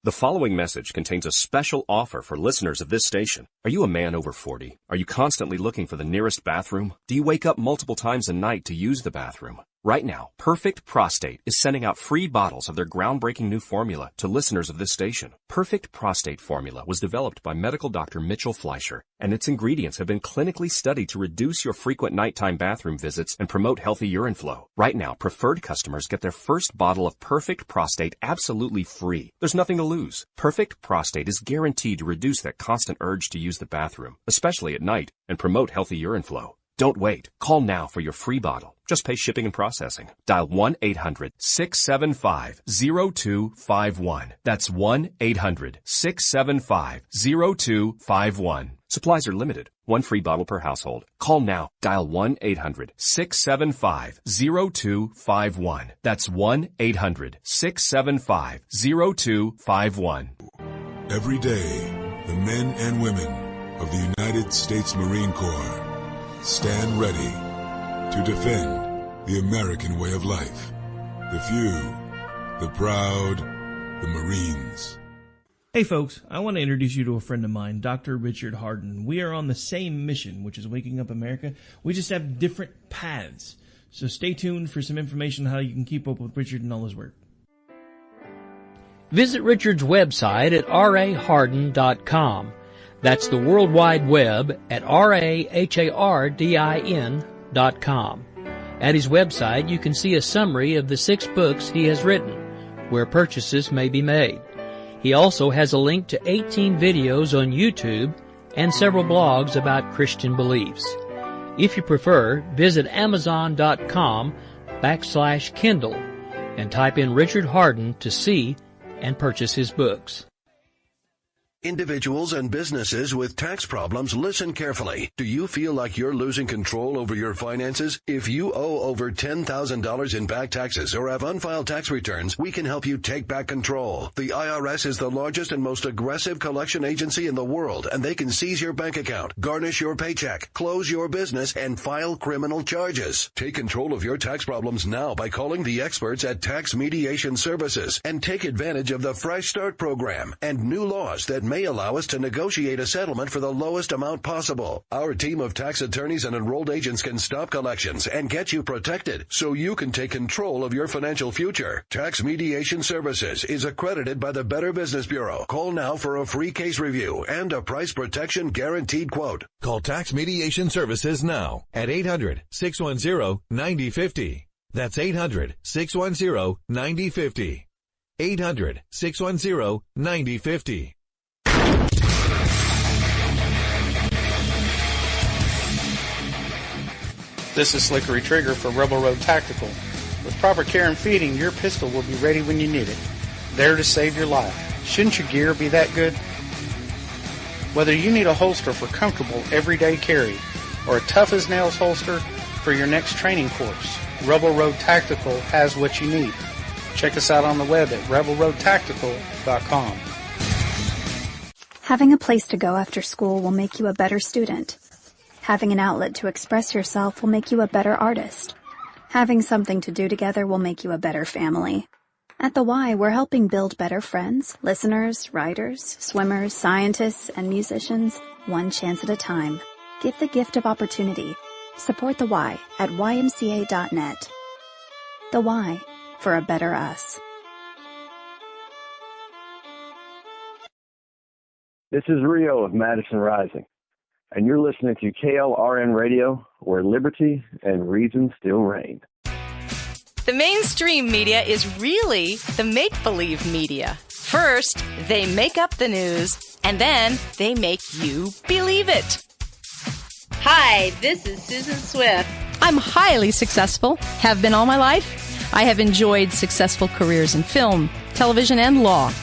The following message contains a special offer for listeners of this station. Are you a man over 40? Are you constantly looking for the nearest bathroom? Do you wake up multiple times a night to use the bathroom? Right now, Perfect Prostate is sending out free bottles of their groundbreaking new formula to listeners of this station. Perfect Prostate formula was developed by medical doctor Mitchell Fleischer, and its ingredients have been clinically studied to reduce your frequent nighttime bathroom visits and promote healthy urine flow. Right now, preferred customers get their first bottle of Perfect Prostate absolutely free. There's nothing to lose. Perfect Prostate is guaranteed to reduce that constant urge to use the bathroom, especially at night, and promote healthy urine flow. Don't wait. Call now for your free bottle. Just pay shipping and processing. Dial 1-800-675-0251. That's 1-800-675-0251. Supplies are limited. One free bottle per household. Call now. Dial 1-800-675-0251. That's 1-800-675-0251. Every day, the men and women of the United States Marine Corps stand ready to defend the American way of life. The few, the proud, the Marines. Hey folks, I want to introduce you to a friend of mine, Dr. Richard Harden. We are on the same mission, which is waking up America. We just have different paths. So stay tuned for some information on how you can keep up with Richard and all his work. Visit Richard's website at raharden.com. That's the World Wide Web at RAHARDIN.com. At his website, you can see a summary of the 6 books he has written, where purchases may be made. He also has a link to 18 videos on YouTube and several blogs about Christian beliefs. If you prefer, visit Amazon.com/Kindle and type in Richard Harden to see and purchase his books. Individuals and businesses with tax problems, listen carefully. Do you feel like you're losing control over your finances? If you owe over $10,000 in back taxes or have unfiled tax returns, we can help you take back control. The IRS is the largest and most aggressive collection agency in the world, and they can seize your bank account, garnish your paycheck, close your business, and file criminal charges. Take control of your tax problems now by calling the experts at Tax Mediation Services and take advantage of the Fresh Start program and new laws that may allow us to negotiate a settlement for the lowest amount possible. Our team of tax attorneys and enrolled agents can stop collections and get you protected so you can take control of your financial future. Tax Mediation Services is accredited by the Better Business Bureau. Call now for a free case review and a price protection guaranteed quote. Call Tax Mediation Services now at 800-610-9050. That's 800-610-9050. 800-610-9050. This is Slickery Trigger for Rebel Road Tactical. With proper care and feeding, your pistol will be ready when you need it, there to save your life. Shouldn't your gear be that good? Whether you need a holster for comfortable everyday carry or a tough-as-nails holster for your next training course, Rebel Road Tactical has what you need. Check us out on the web at rebelroadtactical.com. Having a place to go after school will make you a better student. Having an outlet to express yourself will make you a better artist. Having something to do together will make you a better family. At the Y, we're helping build better friends, listeners, writers, swimmers, scientists, and musicians, one chance at a time. Give the gift of opportunity. Support the Y at ymca.net. The Y, for a better us. This is Rio of Madison Rising, and you're listening to KLRN Radio, where liberty and reason still reign. The mainstream media is really the make-believe media. First, they make up the news, and then they make you believe it. Hi, this is Susan Swift. I'm highly successful, have been all my life. I have enjoyed successful careers in film, television, and law.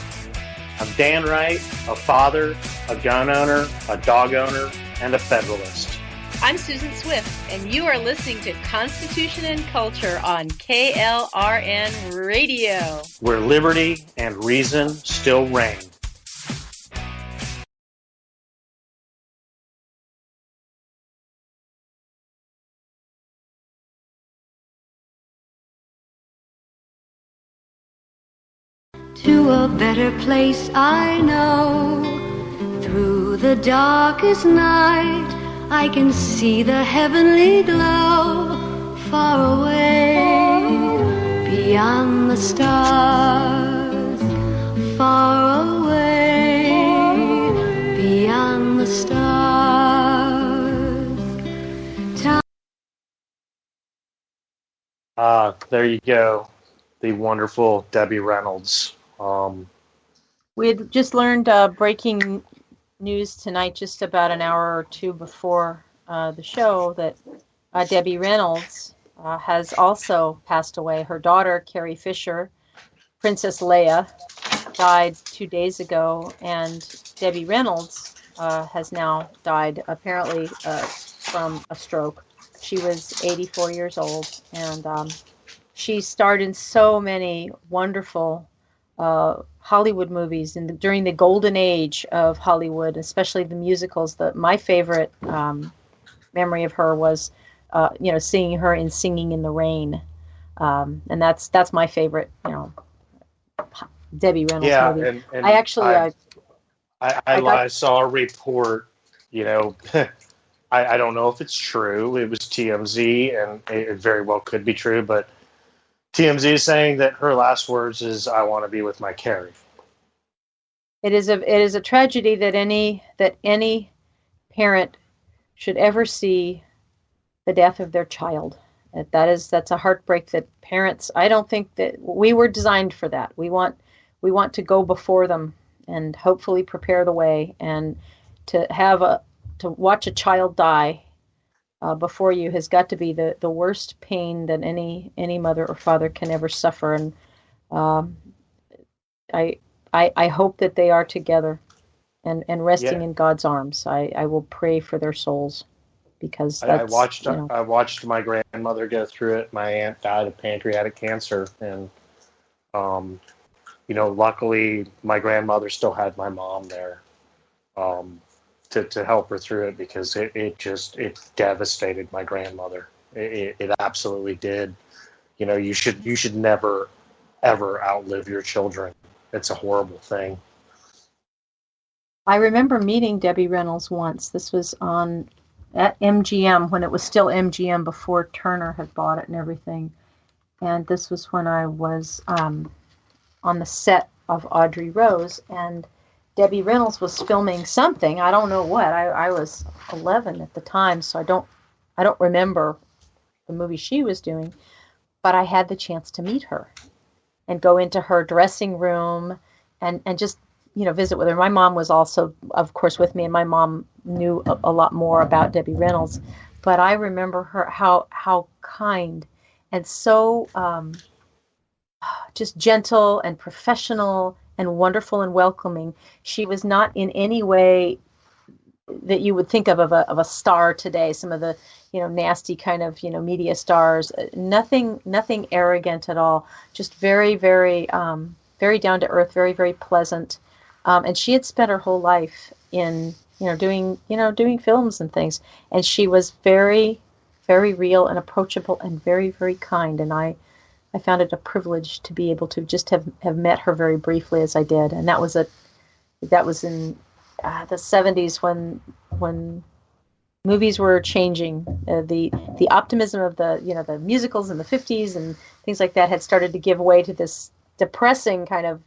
I'm Dan Wright, a father, a gun owner, a dog owner, and a Federalist. I'm Susan Swift, and you are listening to Constitution and Culture on KLRN Radio, where liberty and reason still reign. To to a better place, I know. Through the darkest night, I can see the heavenly glow. Far away, beyond the stars. Far away, beyond the stars. There you go. The wonderful Debbie Reynolds. We had just learned breaking news tonight, just about an hour or two before the show, that Debbie Reynolds has also passed away. Her daughter, Carrie Fisher, Princess Leia, died 2 days ago, and Debbie Reynolds has now died, apparently from a stroke. She was 84 years old, and she starred in so many wonderful Hollywood movies during the golden age of Hollywood, especially the musicals. My favorite memory of her was, seeing her in Singing in the Rain, and that's my favorite, Debbie Reynolds movie. And I actually, I saw a report. I don't know if it's true. It was TMZ, and it very well could be true, but TMZ is saying that her last words is, "I want to be with my Carrie." It is a tragedy that any parent should ever see the death of their child. That's a heartbreak that parents. I don't think that we were designed for that. We want to go before them and hopefully prepare the way, and to watch a child die before you has got to be the worst pain that any mother or father can ever suffer. And I hope that they are together and resting in God's arms. I will pray for their souls, because I watched my grandmother go through it. My aunt died of pancreatic cancer, and luckily my grandmother still had my mom there to help her through it, because it devastated my grandmother. It absolutely did. You should never ever outlive your children. It's a horrible thing. I remember meeting Debbie Reynolds once. This was at MGM, when it was still MGM before Turner had bought it and everything. And this was when I was on the set of Audrey Rose, and Debbie Reynolds was filming something. I don't know what. I was 11 at the time, so I don't remember the movie she was doing. But I had the chance to meet her and go into her dressing room and just visit with her. My mom was also, of course, with me, and my mom knew a lot more about Debbie Reynolds. But I remember her how kind and so just gentle and professional and wonderful and welcoming. She was not in any way that you would think of a star today. Some of the nasty kind of media stars. Nothing arrogant at all. Just very, very very down to earth. Very, very pleasant. And she had spent her whole life in doing films and things. And she was very, very real and approachable and very, very kind. And I found it a privilege to be able to just have met her very briefly as I did. And that was in the 70s when movies were changing. The optimism of the musicals in the 50s and things like that had started to give way to this depressing kind of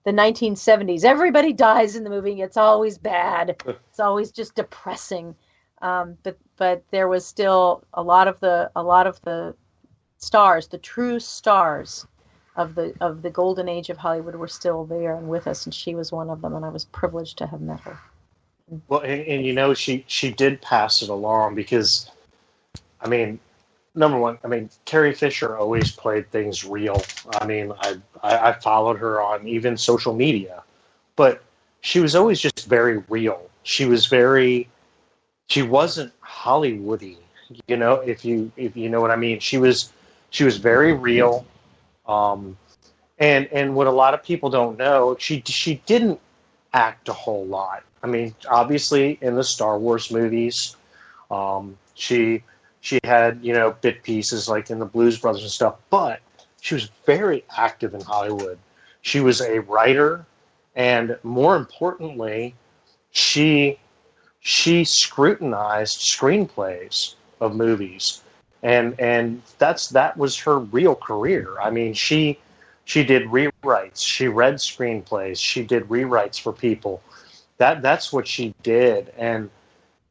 the 1970s. Everybody dies in the movie. It's always bad. It's always just depressing. But there was still a lot of the stars, the true stars of the golden age of Hollywood, were still there and with us, and she was one of them, and I was privileged to have met her. Well, and she did pass it along, because, number one, Carrie Fisher always played things real. I followed her on even social media, but she was always just very real. She wasn't Hollywoody, if you know what I mean. She was very real. And what a lot of people don't know, she didn't act a whole lot. Obviously in the Star Wars movies, she had, bit pieces like in the Blues Brothers and stuff, but she was very active in Hollywood. She was a writer, and more importantly, she scrutinized screenplays of movies, and that was her real career. I mean, she did rewrites, she read screenplays, she did rewrites for people. That's what she did, and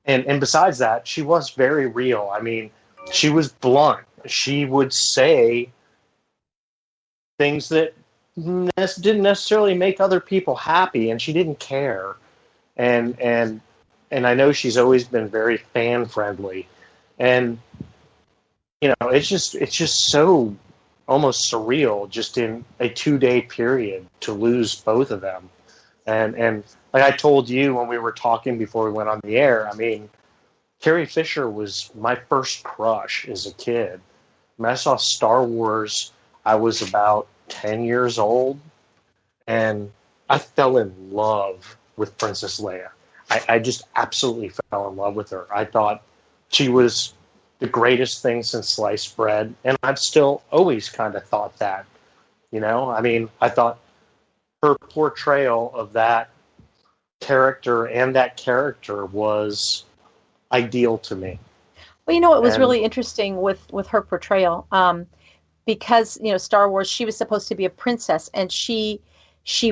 besides that, she was very real. I mean, she was blunt. She would say things that didn't necessarily make other people happy, and she didn't care. And I know she's always been very fan friendly, and you know, it's just so almost surreal, just in a 2-day period, to lose both of them. And like I told you when we were talking before we went on the air, I mean, Carrie Fisher was my first crush as a kid. When I saw Star Wars, I was about 10 years old, and I fell in love with Princess Leia. I just absolutely fell in love with her. I thought she was the greatest thing since sliced bread, and I've still always kind of thought that. You know, I mean, I thought her portrayal of that character was ideal to me. Well, you know, it was really interesting with her portrayal, because, you know, Star Wars, she was supposed to be a princess, and she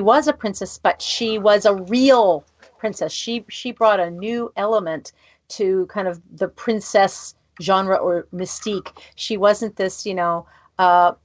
was a princess, but she was a real princess. She brought a new element to kind of the princess genre or mystique. She wasn't this, you know,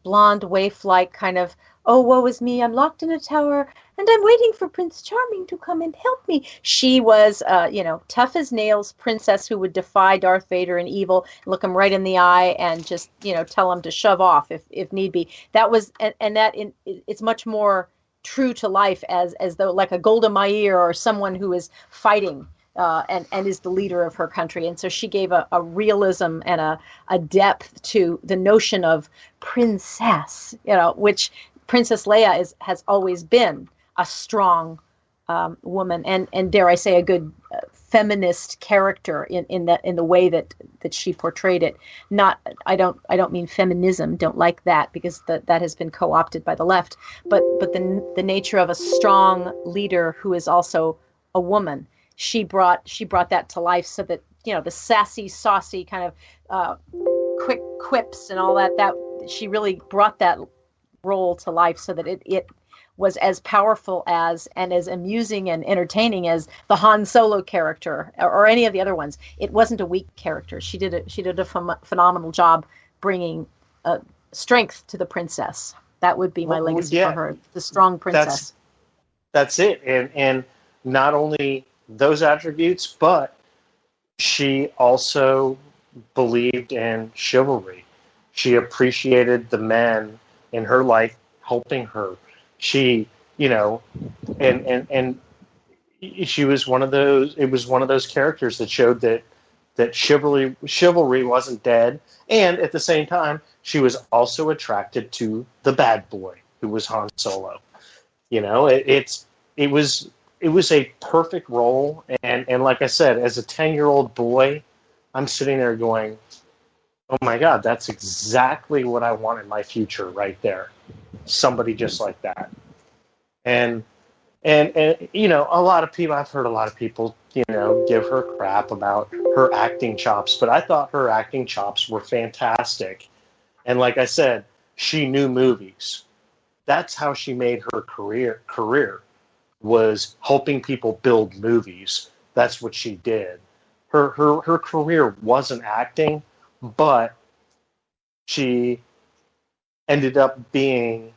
blonde waif-like kind of, oh, woe is me, I'm locked in a tower, and I'm waiting for Prince Charming to come and help me. She was, you know, tough as nails princess who would defy Darth Vader and evil, look him right in the eye, and just, you know, tell him to shove off if need be. That was, and that it's much more true to life, as though like a Golda Meir or someone who is fighting and is the leader of her country. And so she gave a realism and a depth to the notion of princess, you know, which Princess Leia has always been a strong woman, and dare I say, a good feminist character in the way that she portrayed it. I don't mean feminism. Don't like that, because that has been co-opted by the left. But the nature of a strong leader who is also a woman. She brought that to life, so that, you know, the sassy, saucy kind of quick quips and all that she really brought that role to life, so that it was as powerful as and as amusing and entertaining as the Han Solo character or any of the other ones. It wasn't a weak character. She did a phenomenal job bringing strength to the princess. That would be my legacy for her, the strong princess. That's it. And not only those attributes, but she also believed in chivalry. She appreciated the men in her life helping her. She, you know, and she was one of those. It was one of those characters that showed that chivalry wasn't dead, and at the same time, she was also attracted to the bad boy who was Han Solo. You know, it was a perfect role, and like I said, as a 10-year-old boy, I'm sitting there going, oh my God, that's exactly what I want in my future right there. Somebody just like that. And you know, I've heard a lot of people, you know, give her crap about her acting chops, but I thought her acting chops were fantastic. And like I said, she knew movies. That's how she made her career was helping people build movies. That's what she did. Her career wasn't acting, but she ended up being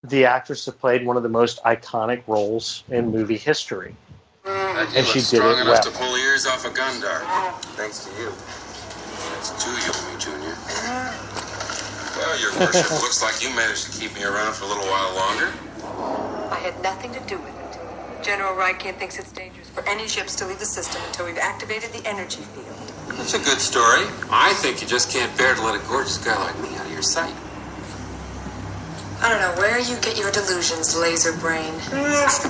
the actress that played one of the most iconic roles in movie history. And she did it well. To pull ears off a Gundar. Thanks to you. That's two you and me, Junior. Well, Your Worship, looks like you managed to keep me around for a little while longer. I had nothing to do with it. General Rykin thinks it's dangerous for any ships to leave the system until we've activated the energy field. That's a good story. I think you just can't bear to let a gorgeous guy like me out of your sight. I don't know where you get your delusions, laser brain. Laugh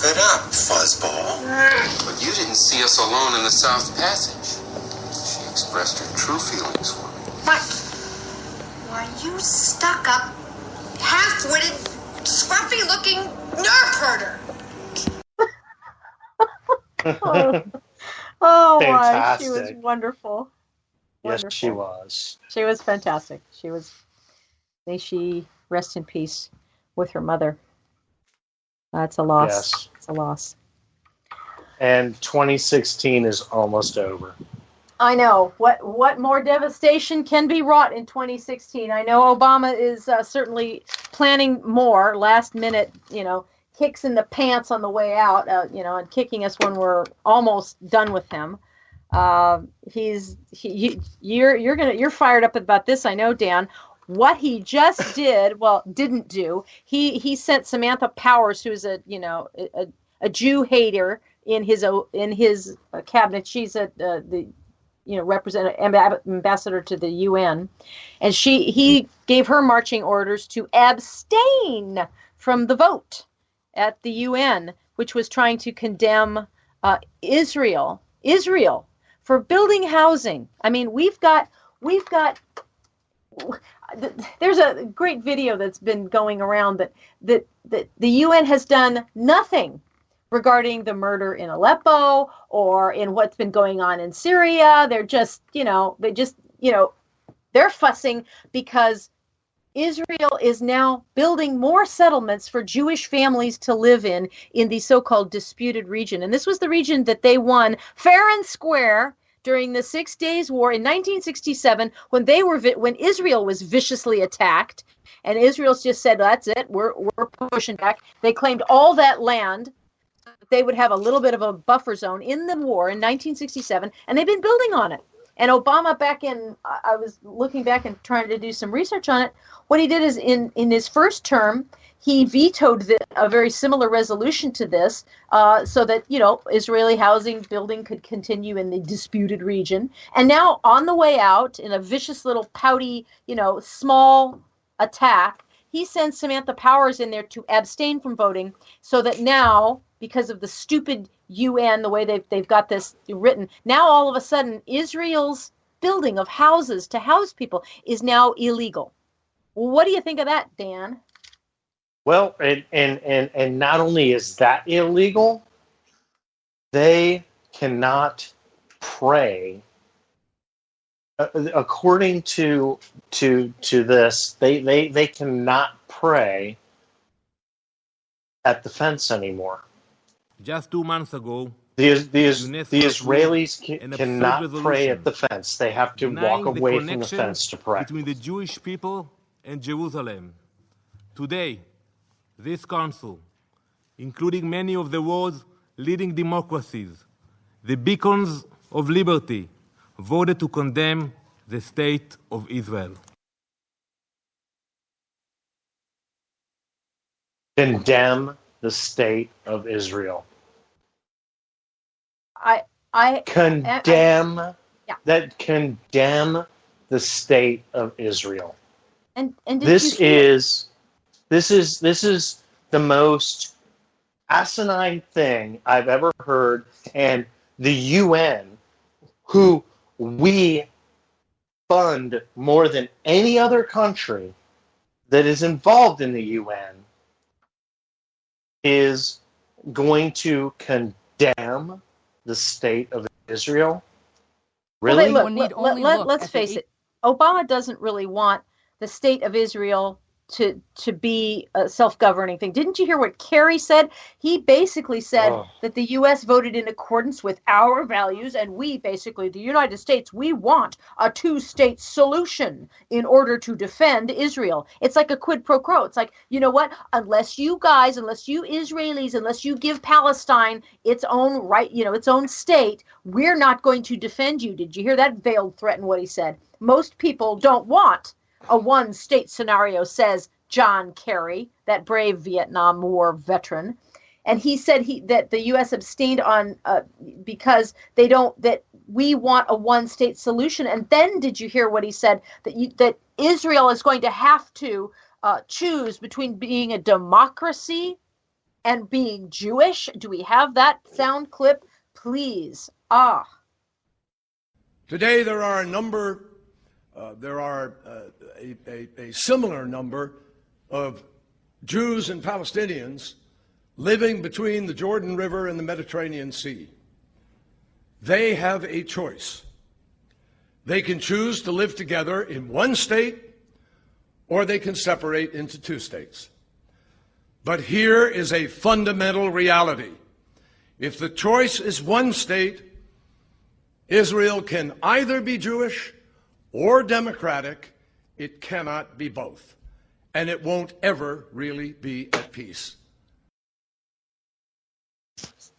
it up, fuzzball. But you didn't see us alone in the South Passage. She expressed her true feelings for me. What? Why, you stuck-up, half-witted, scruffy-looking nerve herder. Oh my, Fantastic. she was wonderful. Yes, Wonderful. she was. She was fantastic. May she rest in peace with her mother. That's a loss. Yes. It's a loss. And 2016 is almost over. I know. What more devastation can be wrought in 2016? I know Obama is certainly planning more last minute, kicks in the pants on the way out, and kicking us when we're almost done with him. You're fired up about this, I know, Dan. What he just didn't do. He sent Samantha Powers, who's a Jew hater, in his cabinet. She's the ambassador to the UN, and he gave her marching orders to abstain from the vote at the UN, which was trying to condemn Israel for building housing. I mean, we've got. There's a great video that's been going around that the UN has done nothing regarding the murder in Aleppo or in what's been going on in Syria. They're just, they're fussing because Israel is now building more settlements for Jewish families to live in the so-called disputed region. And this was the region that they won fair and square during the 6 Days War in 1967, when Israel was viciously attacked, and Israel just said, "That's it, we're pushing back." They claimed all that land. They would have a little bit of a buffer zone in the war in 1967, and they've been building on it. And Obama, I was looking back and trying to do some research on it. What he did is in his first term, he vetoed a very similar resolution to this, so that, Israeli housing building could continue in the disputed region. And now on the way out, in a vicious little pouty, small attack, he sends Samantha Powers in there to abstain from voting, so that now, because of the stupid UN, the way they've got this written, now all of a sudden Israel's building of houses to house people is now illegal. Well, what do you think of that, Dan? Well, and not only is that illegal, they cannot pray. According to this, they cannot pray at the fence anymore. Just 2 months ago, the Israelis cannot pray at the fence. They have to walk away from the fence to pray. Between the Jewish people and Jerusalem. Today, this council, including many of the world's leading democracies, the beacons of liberty, voted to condemn the state of Israel. Condemn the state of Israel. Condemn the state of Israel. And this is the most asinine thing I've ever heard. And the UN, who we fund more than any other country that is involved in the UN, is going to condemn the state of Israel? Really? Well, look, let's face it. Obama doesn't really want the state of Israel to be a self-governing thing. Didn't you hear what Kerry said? He basically said that the U.S. voted in accordance with our values, and we, basically, the United States, we want a two-state solution in order to defend Israel. It's like a quid pro quo. It's like, you know what? Unless you Israelis, unless you give Palestine its own right, its own state, we're not going to defend you. Did you hear that veiled threat in what he said? Most people don't want a one-state scenario, says John Kerry, that brave Vietnam War veteran. And he said that the U.S. abstained on because that we want a one-state solution. And then did you hear what he said? That Israel is going to have to choose between being a democracy and being Jewish. Do we have that sound clip, please? Today there are a number There are a similar number of Jews and Palestinians living between the Jordan River and the Mediterranean Sea. They have a choice. They can choose to live together in one state, or they can separate into two states. But here is a fundamental reality. If the choice is one state, Israel can either be Jewish or democratic. It cannot be both. And it won't ever really be at peace.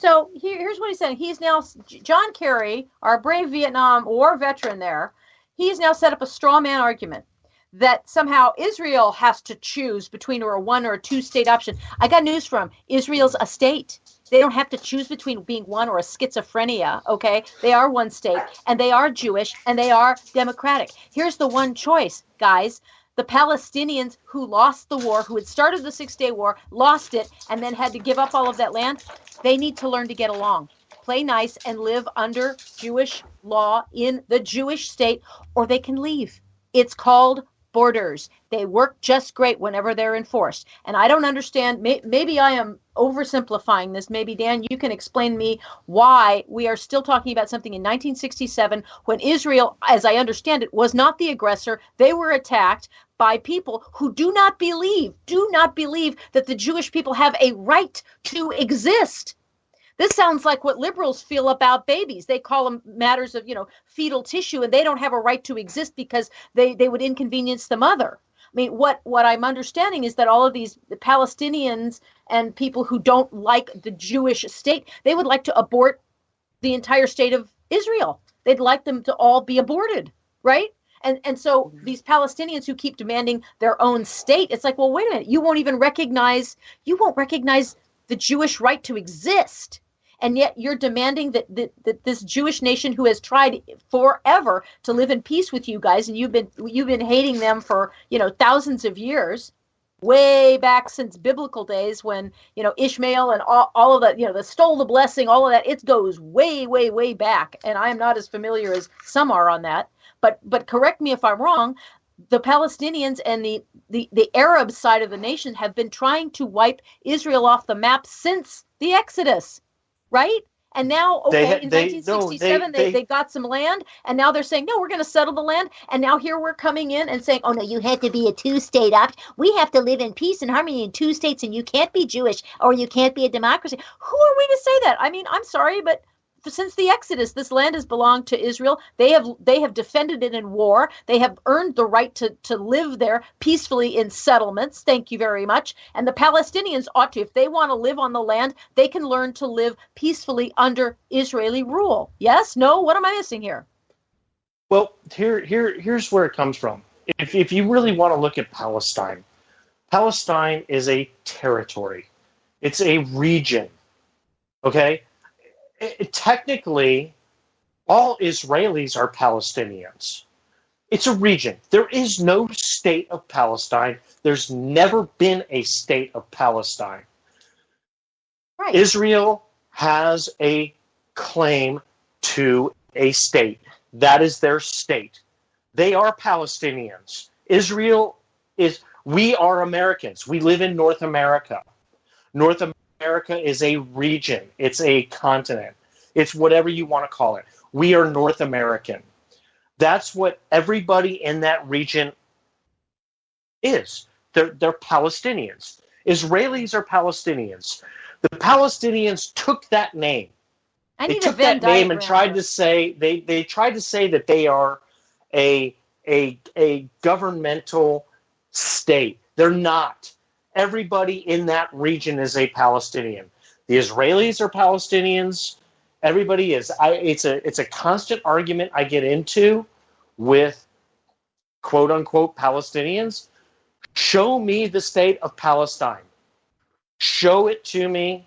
So here's what he's saying. He's now, John Kerry, our brave Vietnam War veteran there, he's now set up a straw man argument that somehow Israel has to choose between a one or a two-state option. I got news from him. Israel's a state. They don't have to choose between being one or a schizophrenia, okay? They are one state, and they are Jewish, and they are democratic. Here's the one choice, guys. The Palestinians who lost the war, who had started the Six-Day War, lost it, and then had to give up all of that land, they need to learn to get along, play nice, and live under Jewish law in the Jewish state, or they can leave. It's called borders. They work just great whenever they're enforced. And I don't understand, maybe I am oversimplifying this. Maybe, Dan, you can explain to me why we are still talking about something in 1967 when Israel, as I understand it, was not the aggressor. They were attacked by people who do not believe that the Jewish people have a right to exist. This sounds like what liberals feel about babies. They call them matters of, fetal tissue, and they don't have a right to exist because they would inconvenience the mother. I mean, what I'm understanding is that all of these Palestinians and people who don't like the Jewish state, they would like to abort the entire state of Israel. They'd like them to all be aborted, right? And so these Palestinians who keep demanding their own state, it's like, well, wait a minute, you won't recognize the Jewish right to exist. And yet you're demanding that this Jewish nation who has tried forever to live in peace with you guys, and you've been hating them for, thousands of years, way back since biblical days when, Ishmael and all of that, the stole the blessing, all of that, it goes way, way, way back. And I am not as familiar as some are on that. But correct me if I'm wrong, the Palestinians and the Arab side of the nation have been trying to wipe Israel off the map since the Exodus, right? And now, in 1967, they got some land, and now they're saying, no, we're going to settle the land. And now here we're coming in and saying, oh, no, you have to be a two-state option. We have to live in peace and harmony in two states, and you can't be Jewish or you can't be a democracy. Who are we to say that? I mean, I'm sorry, but since the Exodus, this land has belonged to Israel. They have defended it in war. They have earned the right to live there peacefully in settlements. Thank you very much. And the Palestinians ought to, if they want to live on the land, they can learn to live peacefully under Israeli rule. Yes? No? What am I missing here? Well, here's where it comes from. If you really want to look at Palestine, Palestine is a territory. It's a region. Okay? Technically, all Israelis are Palestinians. It's a region. There is no state of Palestine. There's never been a state of Palestine. Right. Israel has a claim to a state. That is their state. They are Palestinians. We are Americans. We live in North America. North America is a region. It's a continent. It's whatever you want to call it. We are North American. That's what everybody in that region is. They're Palestinians. Israelis are Palestinians. The Palestinians took that name. They took that name and tried to say they tried to say that they are a governmental state. They're not. Everybody in that region is a Palestinian. The Israelis are Palestinians. Everybody is. It's a constant argument I get into with quote unquote Palestinians. Show me the state of Palestine. Show it to me,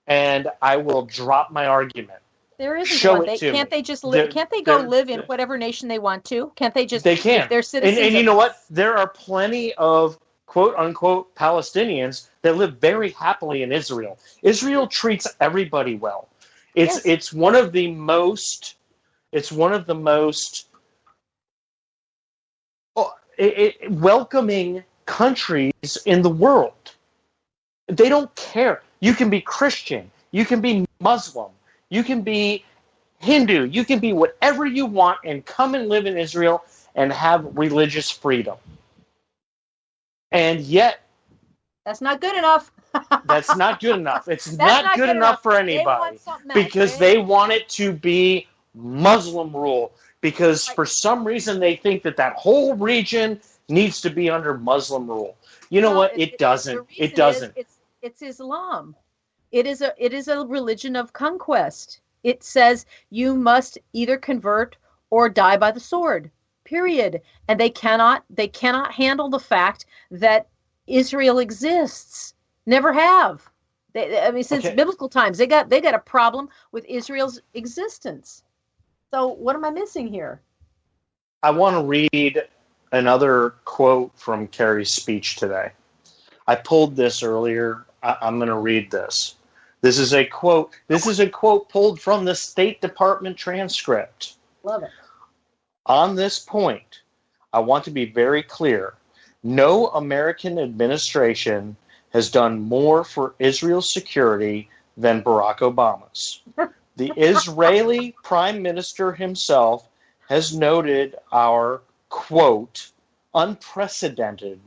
and I will drop my argument. There isn't one. Can't they just live? Can't they go live in whatever nation they want to? Can't they just? They can. They're citizens. And you know what? There are plenty of quote-unquote Palestinians that live very happily in Israel. Israel treats everybody well. It's one of the most welcoming countries in the world. They don't care. You can be Christian. You can be Muslim. You can be Hindu. You can be whatever you want and come and live in Israel and have religious freedom. And yet, that's not good enough. That's not good enough. It's not good enough for anybody because they want it to be Muslim rule, because for some reason they think that whole region needs to be under Muslim rule. You know what? It doesn't. It doesn't. It's Islam. It is a religion of conquest. It says you must either convert or die by the sword. Period. And they cannot handle the fact that Israel exists. Never have. Since biblical times, they got a problem with Israel's existence. So what am I missing here? I want to read another quote from Kerry's speech today. I pulled this earlier. I'm going to read this. This is a quote. This is a quote pulled from the State Department transcript. Love it. On this point, I want to be very clear. No American administration has done more for Israel's security than Barack Obama's. The Israeli Prime Minister himself has noted our, quote, unprecedented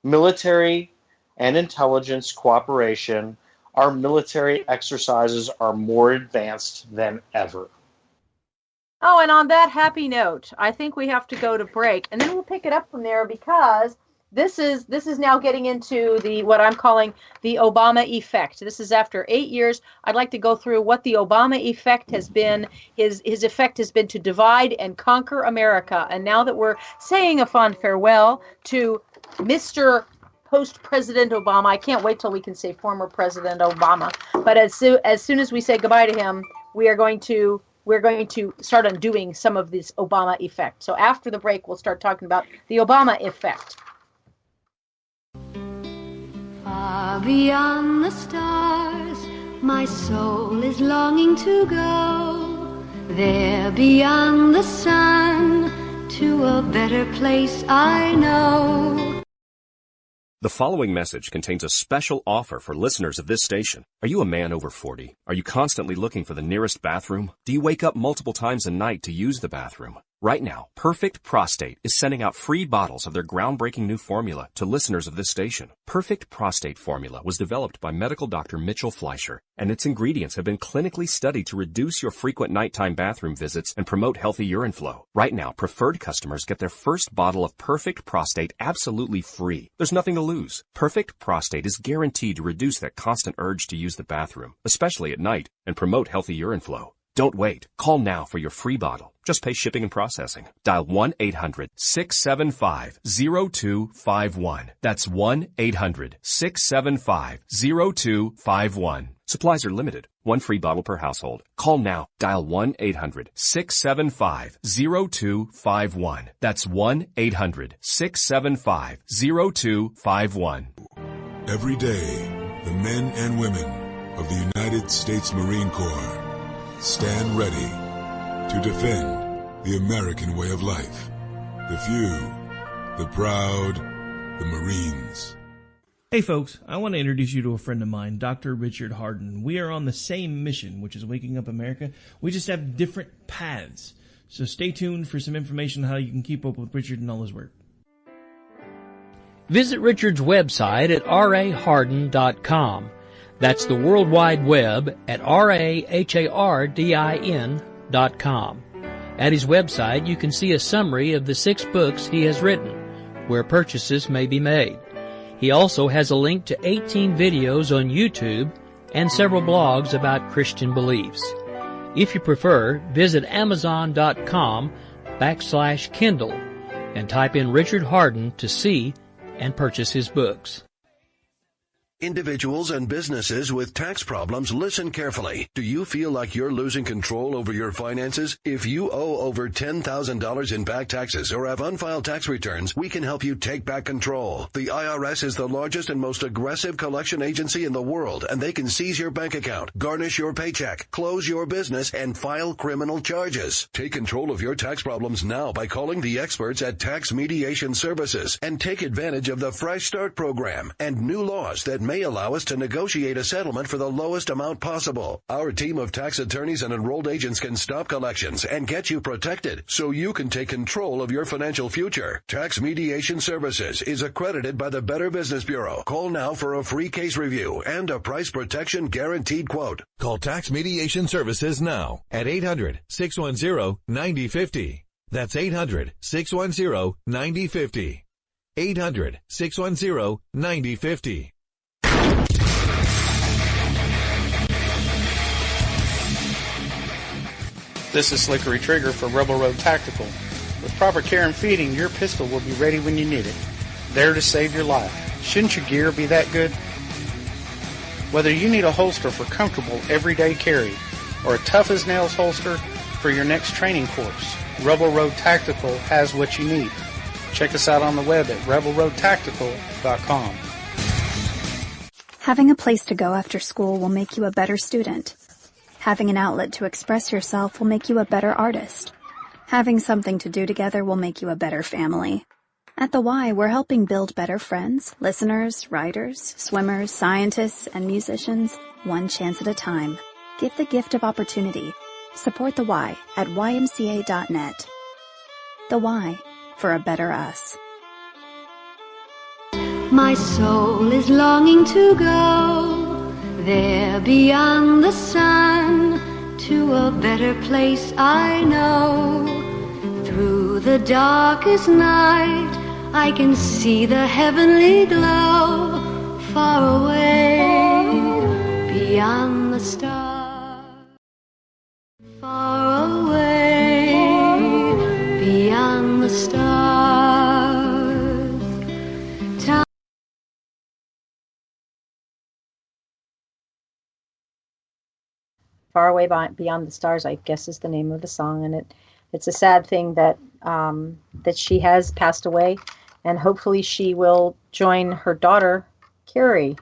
military and intelligence cooperation. Our military exercises are more advanced than ever. Oh, and on that happy note, I think we have to go to break, and then we'll pick it up from there, because this is now getting into what I'm calling the Obama effect. This is after 8 years. I'd like to go through what the Obama effect has been. His effect has been to divide and conquer America. And now that we're saying a fond farewell to Mr. Post-President Obama, I can't wait till we can say former President Obama. But as soon as we say goodbye to him, we're going to start undoing some of this Obama effect. So after the break, we'll start talking about the Obama effect. Far beyond the stars, my soul is longing to go. There beyond the sun, to a better place I know. The following message contains a special offer for listeners of this station. Are you a man over 40? Are you constantly looking for the nearest bathroom? Do you wake up multiple times a night to use the bathroom? Right now, Perfect Prostate is sending out free bottles of their groundbreaking new formula to listeners of this station. Perfect Prostate Formula was developed by medical doctor Mitchell Fleischer, and its ingredients have been clinically studied to reduce your frequent nighttime bathroom visits and promote healthy urine flow. Right now, preferred customers get their first bottle of Perfect Prostate absolutely free. There's nothing to lose. Perfect Prostate is guaranteed to reduce that constant urge to use the bathroom, especially at night, and promote healthy urine flow. Don't wait. Call now for your free bottle. Just pay shipping and processing. Dial 1-800-675-0251. That's 1-800-675-0251. Supplies are limited. One free bottle per household. Call now. Dial 1-800-675-0251. That's 1-800-675-0251. Every day, the men and women of the United States Marine Corps stand ready to defend the American way of life. The few, the proud, the Marines. Hey folks, I want to introduce you to a friend of mine, Dr. Richard Harden. We are on the same mission, which is waking up America. We just have different paths. So stay tuned for some information on how you can keep up with Richard and all his work. Visit Richard's website at raharden.com. That's the World Wide Web at RAHARDIN.com. At his website, you can see a summary of the 6 books he has written, where purchases may be made. He also has a link to 18 videos on YouTube and several blogs about Christian beliefs. If you prefer, visit Amazon.com/Kindle and type in Richard Harden to see and purchase his books. Individuals and businesses with tax problems, listen carefully. Do you feel like you're losing control over your finances? If you owe over $10,000 in back taxes or have unfiled tax returns, we can help you take back control. The IRS is the largest and most aggressive collection agency in the world, and they can seize your bank account, garnish your paycheck, close your business, and file criminal charges. Take control of your tax problems now by calling the experts at Tax Mediation Services and take advantage of the Fresh Start program and new laws that may allow us to negotiate a settlement for the lowest amount possible. Our team of tax attorneys and enrolled agents can stop collections and get you protected so you can take control of your financial future. Tax Mediation Services is accredited by the Better Business Bureau. Call now for a free case review and a price protection guaranteed quote. Call Tax Mediation Services now at 800-610-9050. That's 800-610-9050. 800-610-9050. This is Slickery Trigger for Rebel Road Tactical. With proper care and feeding, your pistol will be ready when you need it. There to save your life. Shouldn't your gear be that good? Whether you need a holster for comfortable everyday carry or a tough-as-nails holster for your next training course, Rebel Road Tactical has what you need. Check us out on the web at rebelroadtactical.com. Having a place to go after school will make you a better student. Having an outlet to express yourself will make you a better artist. Having something to do together will make you a better family. At the Y, we're helping build better friends, listeners, writers, swimmers, scientists, and musicians, one chance at a time. Give the gift of opportunity. Support the Y at ymca.net. The Y, for a better us. My soul is longing to go there beyond the sun, to a better place I know. Through the darkest night I can see the heavenly glow, far away beyond the stars, far away beyond the stars. Far Away Beyond the Stars, I guess, is the name of the song, and it's a sad thing that that she has passed away, and hopefully she will join her daughter, Carrie,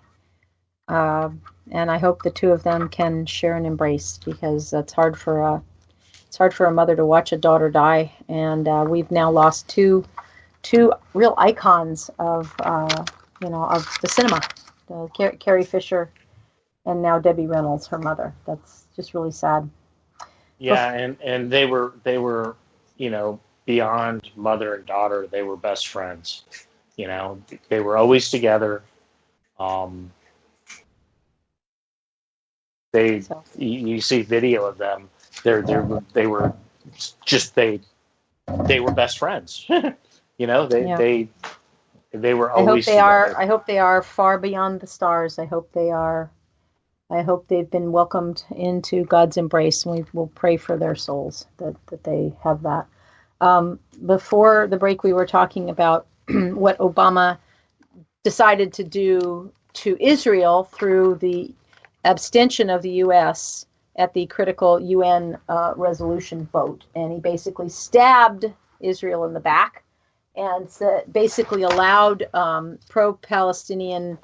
and I hope the two of them can share an embrace, because it's hard for a mother to watch a daughter die, and we've now lost two real icons of of the cinema, Carrie Fisher, and now Debbie Reynolds, her mother. That's just really sad. Yeah, and they were beyond mother and daughter. They were best friends. They were always together. You see video of them. They were best friends. They were always together. I hope they are far beyond the stars. I hope they've been welcomed into God's embrace, and we will pray for their souls that they have that. Before the break, we were talking about what Obama decided to do to Israel through the abstention of the U.S. at the critical UN resolution vote. And he basically stabbed Israel in the back and basically allowed pro-Palestinian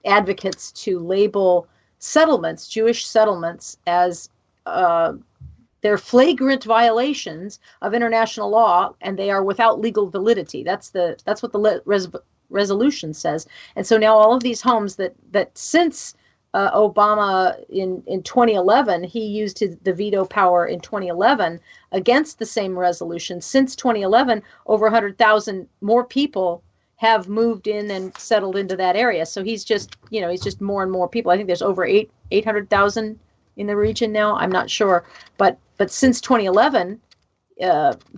advocates to label settlements, Jewish settlements, as they're flagrant violations of international law, and they are without legal validity. That's what the resolution says. And so now all of these homes that since Obama in 2011, he used the veto power in 2011 against the same resolution. Since 2011, over 100,000 more people have moved in and settled into that area. So he's just more and more people. I think there's over 800,000 in the region now. I'm not sure, but since 2011,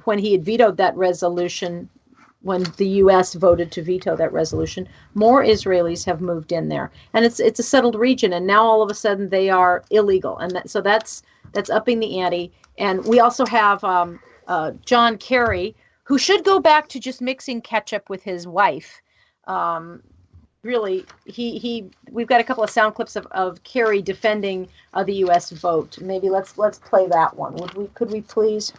when he had vetoed that resolution, when the U.S. voted to veto that resolution, more Israelis have moved in there, and it's a settled region. And now all of a sudden they are illegal, and so that's upping the ante. And we also have John Kerry, who should go back to just mixing ketchup with his wife. really, we've got a couple of sound clips of Kerry defending the U.S. vote. Maybe let's play that one. Could we please?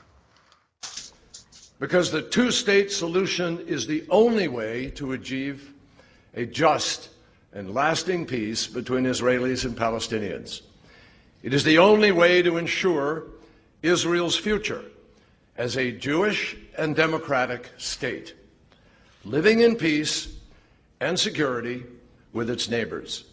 Because the two-state solution is the only way to achieve a just and lasting peace between Israelis and Palestinians. It is the only way to ensure Israel's future as a Jewish and democratic state, living in peace and security with its neighbors.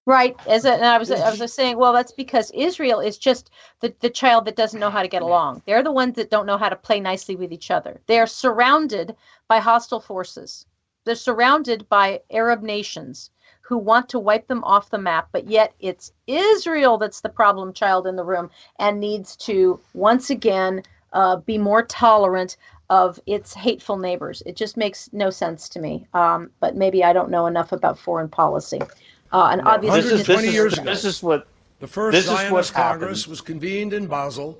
Right. And I was saying, well, that's because Israel is just the child that doesn't know how to get along. They're the ones that don't know how to play nicely with each other. They are surrounded by hostile forces. They're surrounded by Arab nations who want to wipe them off the map, but yet it's Israel that's the problem child in the room and needs to once again be more tolerant of its hateful neighbors. It just makes no sense to me. But maybe I don't know enough about foreign policy. And obviously, 120 years ago, this is what the first Zionist Congress happened. was convened in Basel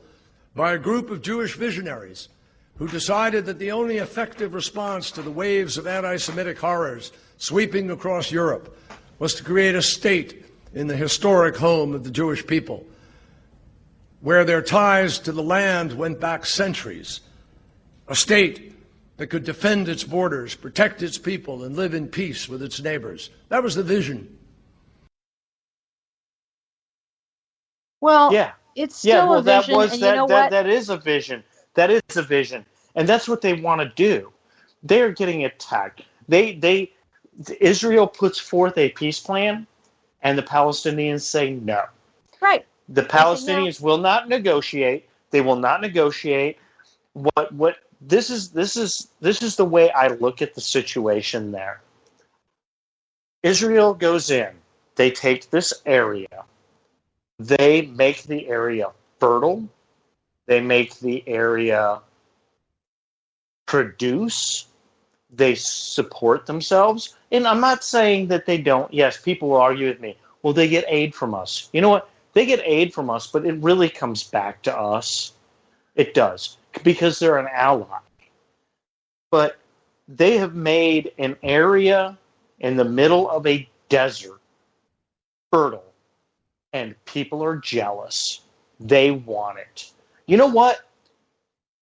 by a group of Jewish visionaries who decided that the only effective response to the waves of anti-Semitic horrors sweeping across Europe was to create a state in the historic home of the Jewish people, where their ties to the land went back centuries, a state that could defend its borders, protect its people, and live in peace with its neighbors. That was the vision. Well, yeah, it's still a vision, that is a vision. That is a vision, and that's what they want to do. They are getting attacked. Israel puts forth a peace plan, and the Palestinians say no. Right. The Palestinians will not negotiate. They will not negotiate. This is the way I look at the situation there. Israel goes in. They take this area. They make the area fertile. They make the area produce. They support themselves. And I'm not saying that they don't. Yes, people will argue with me. Well, they get aid from us. You know what? They get aid from us, but it really comes back to us. It does, because they're an ally. But they have made an area in the middle of a desert fertile, and people are jealous. They want it. You know what?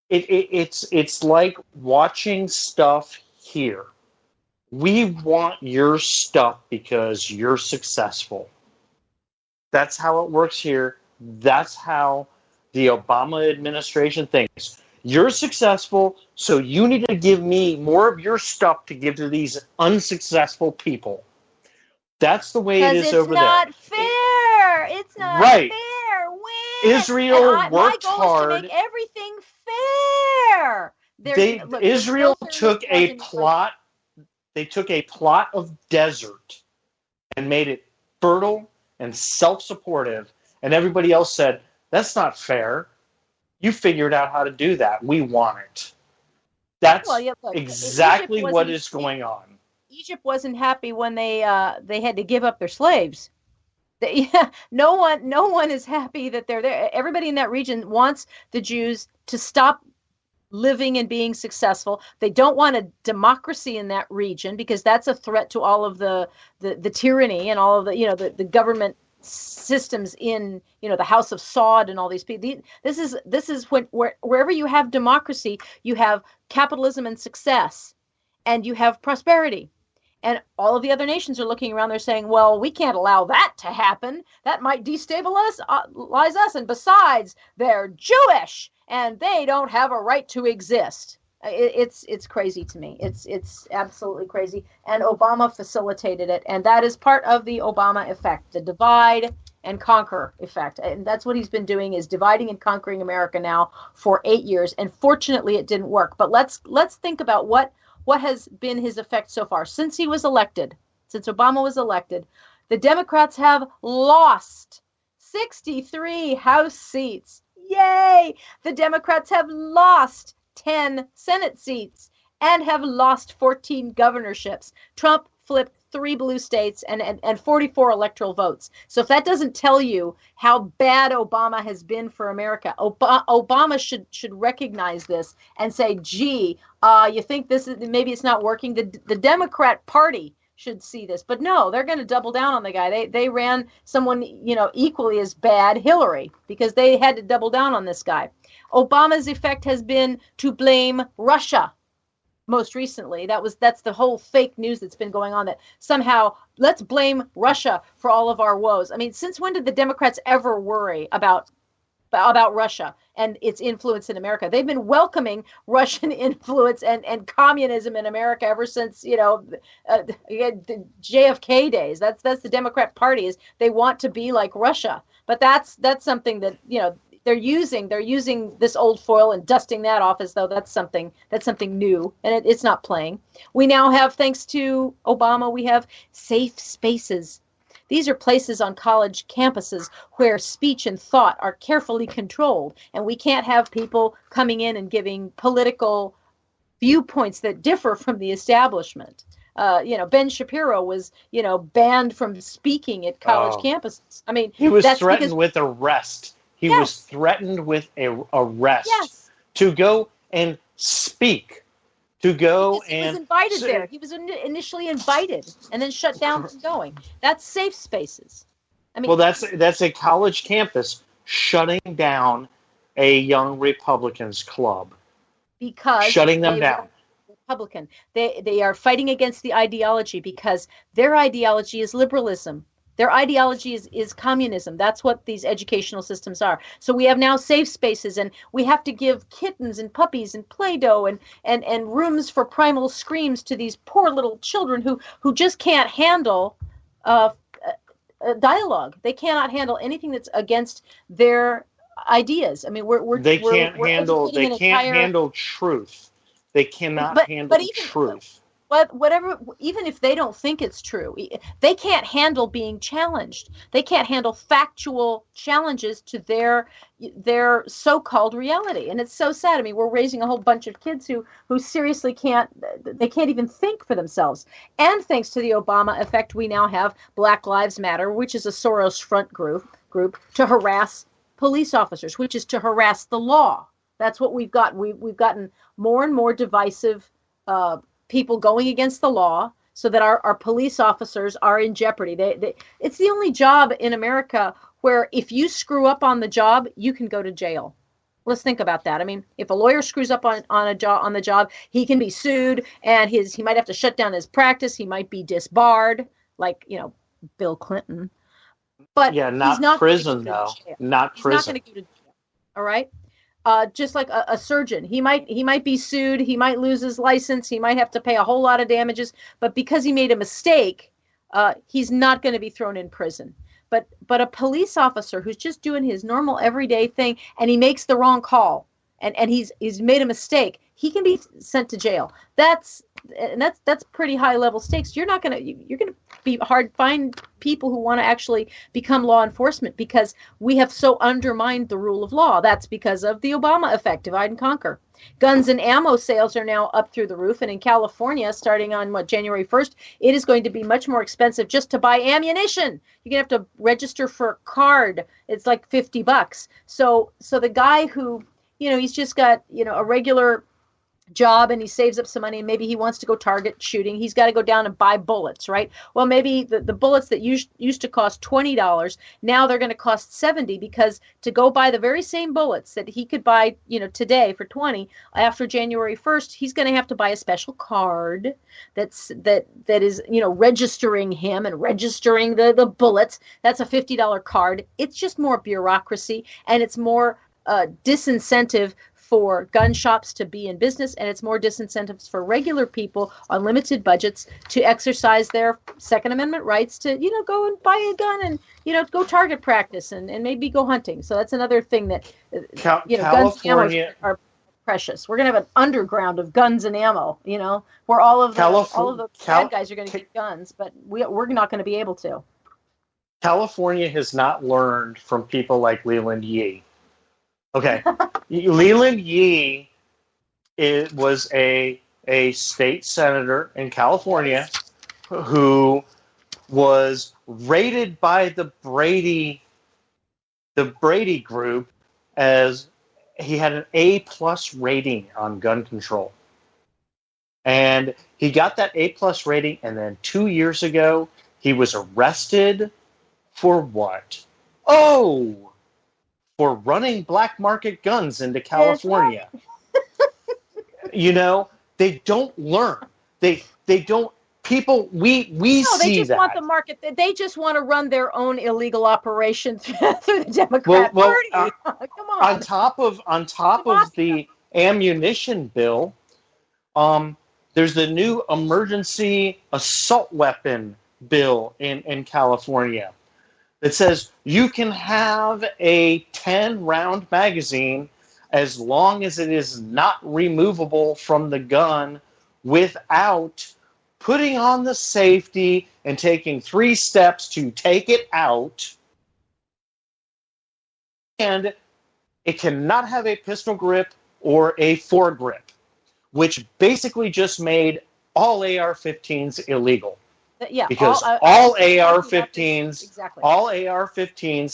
It's like watching stuff here. We want your stuff because you're successful. That's how it works here. That's how the Obama administration thinks. You're successful, so you need to give me more of your stuff to give to these unsuccessful people. That's the way it is over there. It's not fair. It's not right. fair. Win. Israel worked my goal hard. is to make everything fair. Israel took a plot. They took a plot of desert and made it fertile and self-supportive, and everybody else said, that's not fair. You figured out how to do that. We want it. That's exactly what is going on. Egypt wasn't happy when they had to give up their slaves. No one is happy that they're there. Everybody in that region wants the Jews to stop living and being successful. They don't want a democracy in that region because that's a threat to all of the tyranny and all of the government systems in the House of Saud and all these people. This is wherever you have democracy, you have capitalism and success, and you have prosperity. And all of the other nations are looking around. They're saying, well, we can't allow that to happen. That might destabilize us. And besides, they're Jewish and they don't have a right to exist. It's crazy to me. It's absolutely crazy. And Obama facilitated it. And that is part of the Obama effect, the divide and conquer effect. And that's what he's been doing, is dividing and conquering America now for 8 years. And fortunately, it didn't work. But let's think about what has been his effect so far. Since he was elected, since Obama was elected, the Democrats have lost 63 House seats. Yay! The Democrats have lost 10 Senate seats and have lost 14 governorships. Trump flipped 3 blue states and 44 electoral votes. So if that doesn't tell you how bad Obama has been for America, Obama should recognize this and say, gee, you think this is, maybe it's not working. The Democrat Party should see this, but no, they're going to double down on the guy. They ran someone, equally as bad, Hillary, because they had to double down on this guy. Obama's effect has been to blame Russia. Most recently, that's the whole fake news that's been going on, that somehow let's blame Russia for all of our woes. I mean, since when did the Democrats ever worry about Russia and its influence in America? They've been welcoming Russian influence and communism in America ever since, the JFK days. That's the Democrat Party, is they want to be like Russia. But that's something that, they're using this old foil and dusting that off as though that's something new, and it's not playing. We now have, thanks to Obama, we have safe spaces. These are places on college campuses where speech and thought are carefully controlled, and we can't have people coming in and giving political viewpoints that differ from the establishment. Ben Shapiro was, banned from speaking at college campuses. I mean, he was threatened with arrest. He was threatened with arrest to go and speak, to go he was invited there. He was initially invited and then shut down from going. That's safe spaces. I mean, well, that's a college campus shutting down a young Republicans club. Because shutting them down. Republican. They are fighting against the ideology because their ideology is liberalism. Their ideology is communism. That's what these educational systems are. So we have now safe spaces, and we have to give kittens and puppies and Play-Doh and rooms for primal screams to these poor little children who just can't handle dialogue. They cannot handle anything that's against their ideas. I mean, they can't handle truth. They cannot handle truth. But whatever, even if they don't think it's true, they can't handle being challenged. They can't handle factual challenges to their so-called reality. And it's so sad. I mean, we're raising a whole bunch of kids who seriously can't even think for themselves. And thanks to the Obama effect, we now have Black Lives Matter, which is a Soros front group to harass police officers, which is to harass the law. That's what we've got. We've gotten more and more divisive people going against the law, so that our police officers are in jeopardy. It's the only job in America where if you screw up on the job, you can go to jail. Let's think about that. I mean, if a lawyer screws up on the job, he can be sued, and he might have to shut down his practice. He might be disbarred, like Bill Clinton. But not he's not prison though. Not prison. He's not going to go to jail. All right. Just like a surgeon, he might be sued, he might lose his license, he might have to pay a whole lot of damages, but because he made a mistake, he's not going to be thrown in prison. But a police officer who's just doing his normal everyday thing, and he makes the wrong call, and he's made a mistake, he can be sent to jail. That's pretty high level stakes. You're going to be hard to find people who want to actually become law enforcement, because we have so undermined the rule of law. That's because of the Obama effect, divide and conquer. Guns and ammo sales are now up through the roof, and in California, starting on January 1st, it is going to be much more expensive just to buy ammunition. You're going to have to register for a card. It's like $50. So the guy who, he's just got, a regular job, and he saves up some money, and maybe he wants to go target shooting, he's got to go down and buy bullets, right? Well, maybe the bullets that used to cost $20, now they're going to cost $70, because to go buy the very same bullets that he could buy, today for $20, after January 1st, he's going to have to buy a special card that is, registering him and registering the bullets. That's a $50 card. It's just more bureaucracy, and it's more disincentive for gun shops to be in business, and it's more disincentives for regular people on limited budgets to exercise their Second Amendment rights to, go and buy a gun and, go target practice and maybe go hunting. So that's another thing that, guns and ammo are precious. We're going to have an underground of guns and ammo, where all of the bad guys are going to get guns, but we're not going to be able to. California has not learned from people like Leland Yee. Okay, Leland Yee was a state senator in California who was rated by the Brady group as he had an A+ rating on gun control. And he got that A+ rating, and then 2 years ago, he was arrested for what? Oh, for running black market guns into California. You know, they don't learn. They don't. People, we no, see they just that. want the market. They just want to run their own illegal operation through the Democrat Party. Come on. On top of the ammunition bill, there's the new emergency assault weapon bill in California that says you can have a 10-round magazine as long as it is not removable from the gun without putting on the safety and taking 3 steps to take it out. And it cannot have a pistol grip or a foregrip, which basically just made all AR-15s illegal. Yeah, because all AR-15s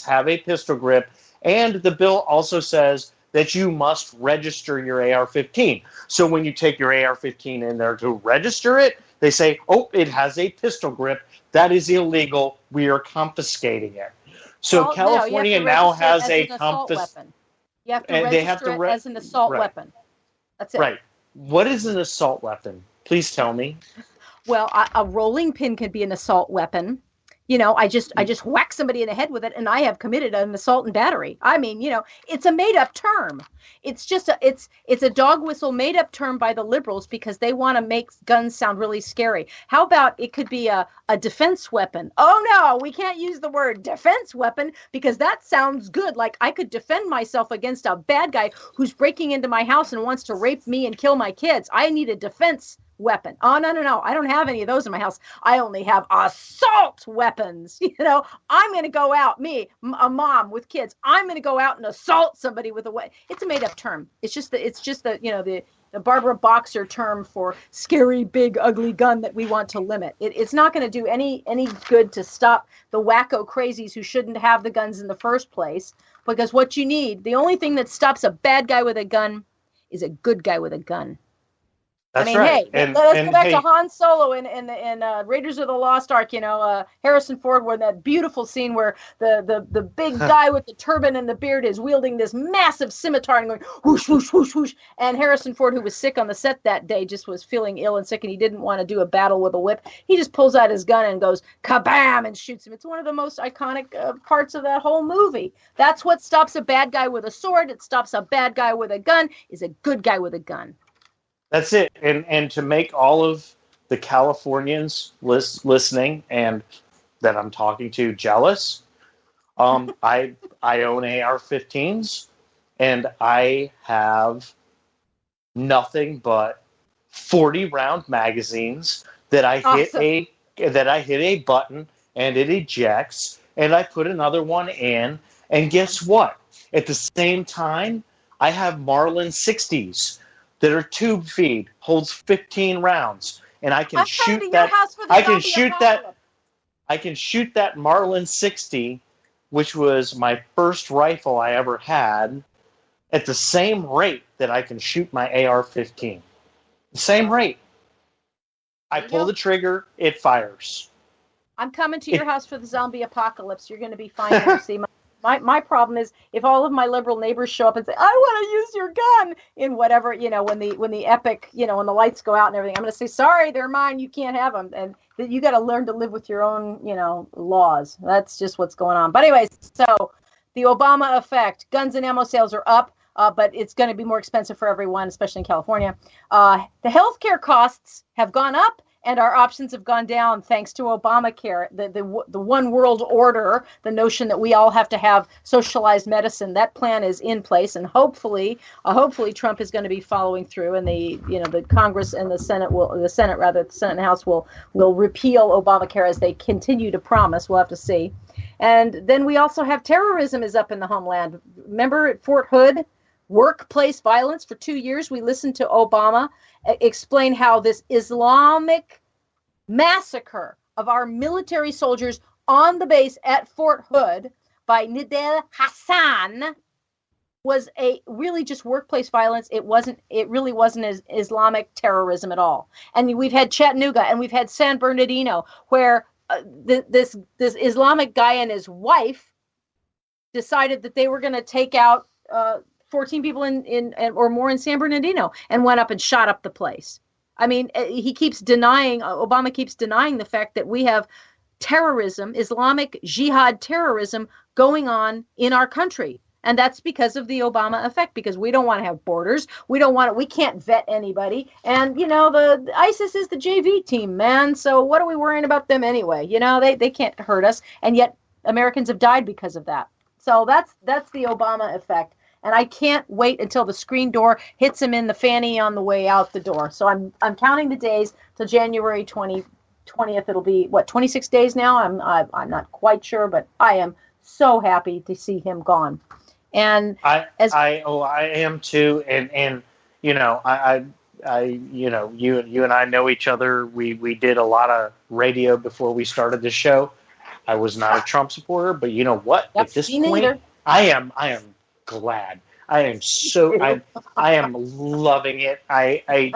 have a pistol grip, and the bill also says that you must register your AR-15. So when you take your AR-15 in there to register it, they say, oh, it has a pistol grip. That is illegal. We are confiscating it. So California now has a weapon. You have to register it as an assault weapon. That's it. Right. What is an assault weapon? Please tell me. Well, a rolling pin can be an assault weapon. You know, I just whack somebody in the head with it, and I have committed an assault and battery. I mean, you know, it's a made-up term. It's just it's a dog whistle made-up term by the liberals because they want to make guns sound really scary. How about it could be a defense weapon? Oh no, we can't use the word defense weapon because that sounds good. Like I could defend myself against a bad guy who's breaking into my house and wants to rape me and kill my kids. I need a defense weapon. Oh, no. I don't have any of those in my house. I only have assault weapons. You know, I'm going to go out, a mom with kids, I'm going to go out and assault somebody with a weapon. It's a made up term. It's just the you know, the Barbara Boxer term for scary, big, ugly gun that we want to limit. It's not going to do any good to stop the wacko crazies who shouldn't have the guns in the first place. Because what you need, the only thing that stops a bad guy with a gun is a good guy with a gun. That's hey, let's go back to Han Solo in Raiders of the Lost Ark. You know, Harrison Ford, where that beautiful scene where the big guy with the turban and the beard is wielding this massive scimitar and going whoosh, whoosh, whoosh, whoosh. And Harrison Ford, who was sick on the set that day, just was feeling ill and sick, and he didn't want to do a battle with a whip. He just pulls out his gun and goes kabam and shoots him. It's one of the most iconic parts of that whole movie. That's what stops a bad guy with a sword. It stops a bad guy with a gun. Is a good guy with a gun. That's it. And to make all of the Californians listening and that I'm talking to jealous, I own AR-15s, and I have nothing but 40-round magazines that I hit a button and it ejects, and I put another one in, and guess what? At the same time, I have Marlin 60s. That are tube feed, holds 15 rounds, and I can shoot that. I can shoot that Marlin 60, which was my first rifle I ever had, at the same rate that I can shoot my AR-15. The same rate. I pull the trigger, it fires. I'm coming to your house for the zombie apocalypse. You're going to be fine. You see My problem is if all of my liberal neighbors show up and say, I want to use your gun in whatever, you know, when the epic, you know, when the lights go out and everything, I'm going to say, sorry, they're mine. You can't have them. And you got to learn to live with your own, you know, laws. That's just what's going on. But anyways, so the Obama effect, guns and ammo sales are up, but it's going to be more expensive for everyone, especially in California. The healthcare costs have gone up. And our options have gone down thanks to Obamacare, the one world order, the notion that we all have to have socialized medicine. That plan is in place, and hopefully Trump is going to be following through, and the Congress and the Senate and House will repeal Obamacare as they continue to promise. We'll have to see. And then we also have terrorism is up in the homeland. Remember at Fort Hood? Workplace violence. For 2 years, we listened to Obama explain how this Islamic massacre of our military soldiers on the base at Fort Hood by Nidal Hassan was a really just workplace violence. It really wasn't as Islamic terrorism at all. And we've had Chattanooga and we've had San Bernardino, where this Islamic guy and his wife decided that they were going to take out 14 people in or more in San Bernardino, and went up and shot up the place. I mean, Obama keeps denying the fact that we have terrorism, Islamic jihad terrorism going on in our country. And that's because of the Obama effect, because we don't want to have borders. We can't vet anybody. And, the ISIS is the JV team, man. So what are we worrying about them anyway? They can't hurt us. And yet Americans have died because of that. So that's the Obama effect. And I can't wait until the screen door hits him in the fanny on the way out the door. So I'm counting the days till January 20th. It'll be 26 days now. I'm not quite sure, but I am so happy to see him gone. And I am too. And you and I know each other. We did a lot of radio before we started the show. I was not a Trump supporter, but you know what? Yep, at this point, I am glad. I am so I am loving it. I'm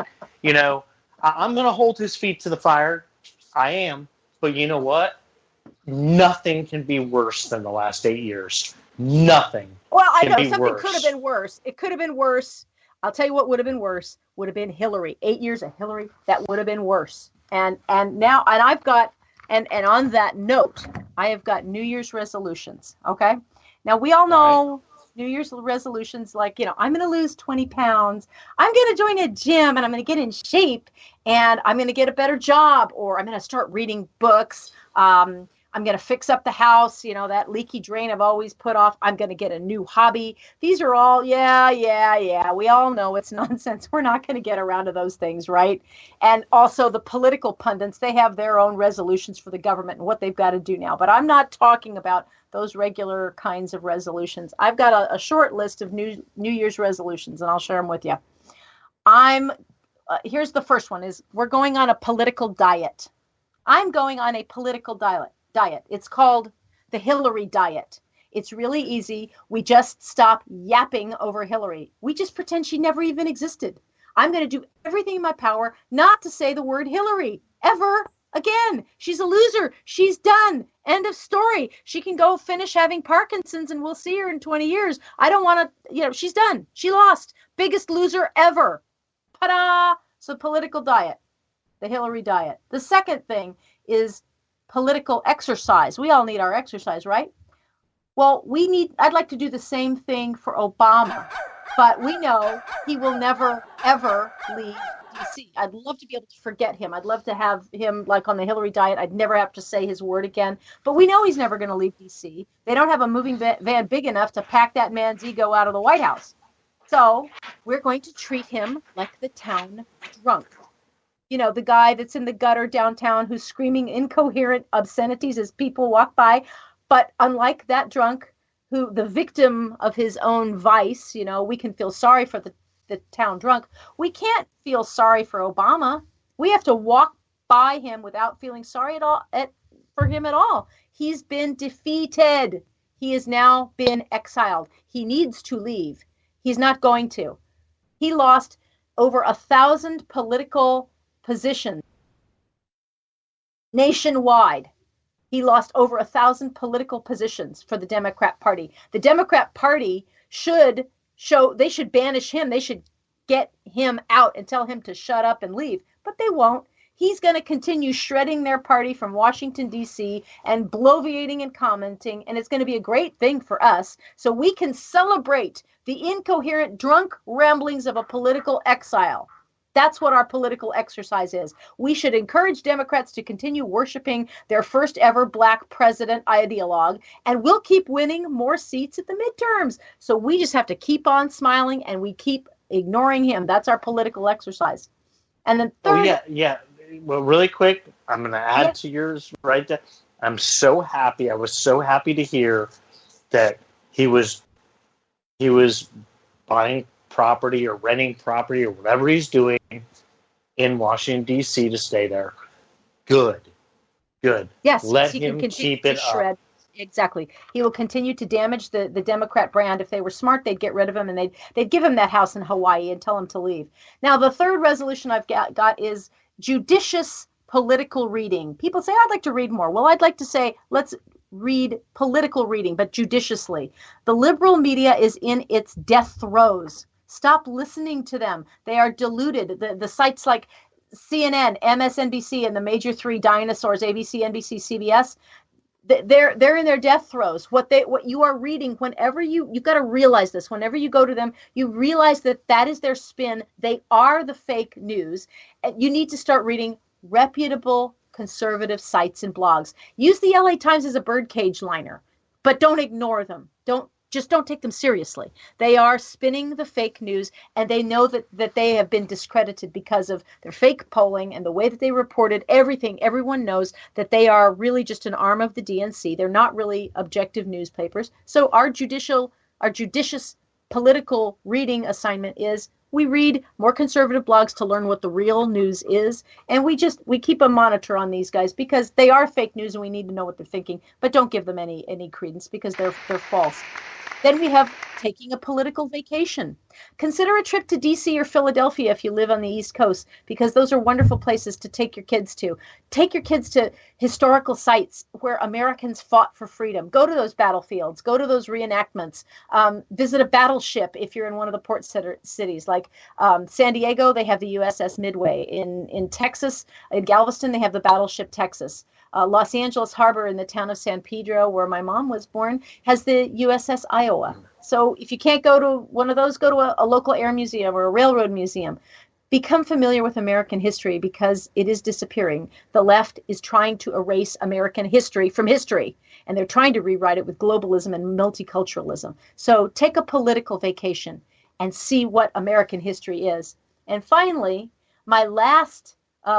going to hold his feet to the fire. I am, but you know what? Nothing can be worse than the last 8 years. Nothing. Well, I know something could have been worse. It could have been worse. I'll tell you what would have been worse. Would have been Hillary. 8 years of Hillary. That would have been worse. And now, and I've got, and on that note, I have got New Year's resolutions. Okay. Now we all know New Year's resolutions, like, I'm going to lose 20 pounds. I'm going to join a gym and I'm going to get in shape and I'm going to get a better job, or I'm going to start reading books. I'm going to fix up the house, that leaky drain I've always put off. I'm going to get a new hobby. These are all, yeah. We all know it's nonsense. We're not going to get around to those things, right? And also the political pundits, they have their own resolutions for the government and what they've got to do now. But I'm not talking about those regular kinds of resolutions. I've got a short list of New Year's resolutions, and I'll share them with you. Here's the first one: is we're going on a political diet. I'm going on a political diet. It's called the Hillary diet. It's really easy. We just stop yapping over Hillary. We just pretend she never even existed. I'm going to do everything in my power not to say the word Hillary ever again. She's a loser. She's done. End of story. She can go finish having Parkinson's and we'll see her in 20 years. I don't want to, she's done. She lost. Biggest loser ever. Ta-da! So political diet, the Hillary diet. The second thing is political exercise. We all need our exercise, right? Well, I'd like to do the same thing for Obama, but we know he will never, ever leave D.C. I'd love to be able to forget him. I'd love to have him like on the Hillary diet. I'd never have to say his word again, but we know he's never going to leave D.C. They don't have a moving van big enough to pack that man's ego out of the White House. So we're going to treat him like the town drunk. The guy that's in the gutter downtown who's screaming incoherent obscenities as people walk by. But unlike that drunk, who the victim of his own vice, we can feel sorry for the town drunk. We can't feel sorry for Obama. We have to walk by him without feeling sorry for him at all. He's been defeated. He has now been exiled. He needs to leave. He's not going to. He lost over 1,000 political positions nationwide. He lost over 1,000 political positions for the Democrat Party. The Democrat Party should banish him. They should get him out and tell him to shut up and leave, but they won't. He's going to continue shredding their party from Washington, D.C. and bloviating and commenting, and it's going to be a great thing for us so we can celebrate the incoherent, drunk ramblings of a political exile. That's what our political exercise is. We should encourage Democrats to continue worshiping their first ever black president ideologue, and we'll keep winning more seats at the midterms. So we just have to keep on smiling and we keep ignoring him. That's our political exercise. And then third, yeah. Well, really quick, I'm going to add to yours right there. I'm so happy. I was so happy to hear that he was buying property or renting property or whatever he's doing in Washington, D.C. to stay there. good. Yes, Let he him can continue keep it to shred. up. Exactly. He will continue to damage the Democrat brand. If they were smart, they'd get rid of him, and they'd give him that house in Hawaii and tell him to leave. Now, the third resolution I've got is judicious political reading. People say, I'd like to read more. Well, I'd like to say, let's read political reading, but judiciously. The liberal media is in its death throes. Stop listening to them. They are diluted. The sites like CNN, MSNBC, and the major three dinosaurs, ABC, NBC, CBS, they're in their death throes. What you are reading, whenever you've got to realize this, whenever you go to them, you realize that is their spin. They are the fake news. And you need to start reading reputable conservative sites and blogs. Use the LA Times as a birdcage liner, but don't ignore them. Don't take them seriously. They are spinning the fake news, and they know that they have been discredited because of their fake polling and the way that they reported everything. Everyone knows that they are really just an arm of the DNC. They're not really objective newspapers. So our judicious political reading assignment is we read more conservative blogs to learn what the real news is, and we keep a monitor on these guys because they are fake news and we need to know what they're thinking, but don't give them any credence because they're false. Then we have taking a political vacation. Consider a trip to D.C. or Philadelphia if you live on the East Coast, because those are wonderful places to take your kids to. Take your kids to historical sites where Americans fought for freedom. Go to those battlefields. Go to those reenactments. Visit a battleship if you're in one of the port cities. Like San Diego, they have the USS Midway. In Texas, in Galveston, they have the battleship Texas. Los Angeles Harbor in the town of San Pedro, where my mom was born, has the USS Iowa. So if you can't go to one of those, go to a local air museum or a railroad museum. Become familiar with American history because it is disappearing. The left is trying to erase American history from history, and they're trying to rewrite it with globalism and multiculturalism. So take a political vacation and see what American history is. And finally, my last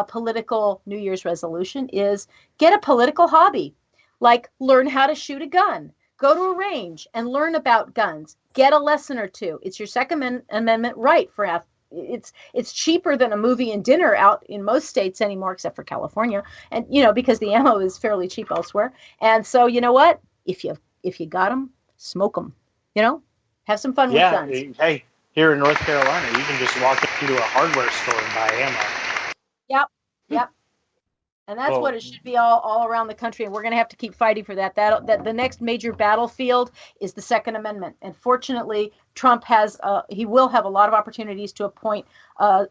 political New Year's resolution is get a political hobby, like learn how to shoot a gun. Go to a range and learn about guns. Get a lesson or two. It's your Second Amendment right for it's cheaper than a movie and dinner out in most states anymore, except for California, and because the ammo is fairly cheap elsewhere. And so you know what? If you got them, smoke them. Have some fun with guns. Hey, here in North Carolina, you can just walk into a hardware store and buy ammo. Yep. And that's what it should be all around the country, and we're going to have to keep fighting for that. That the next major battlefield is the Second Amendment, and fortunately, Trump he will have a lot of opportunities to appoint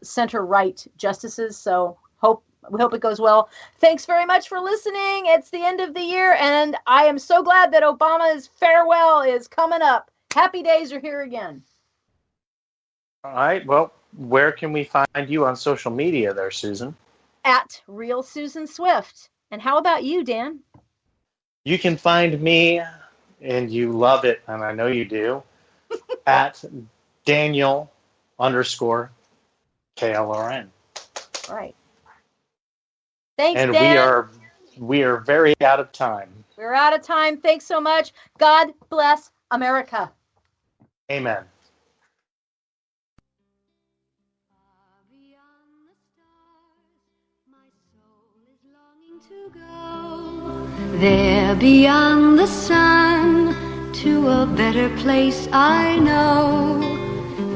center-right justices. So we hope it goes well. Thanks very much for listening. It's the end of the year, and I am so glad that Obama's farewell is coming up. Happy days are here again. All right. Well, where can we find you on social media there, Susan? At Real Susan Swift. And how about you, Dan? You can find me, and you love it, and I know you do, at Daniel_KLRN. Right. Thanks, and Dan. we are very out of time. We're out of time. Thanks so much. God bless America. Amen. There beyond the sun, to a better place I know.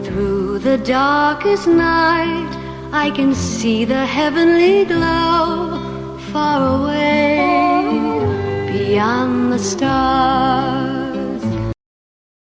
Through the darkest night, I can see the heavenly glow. Far away, beyond the stars.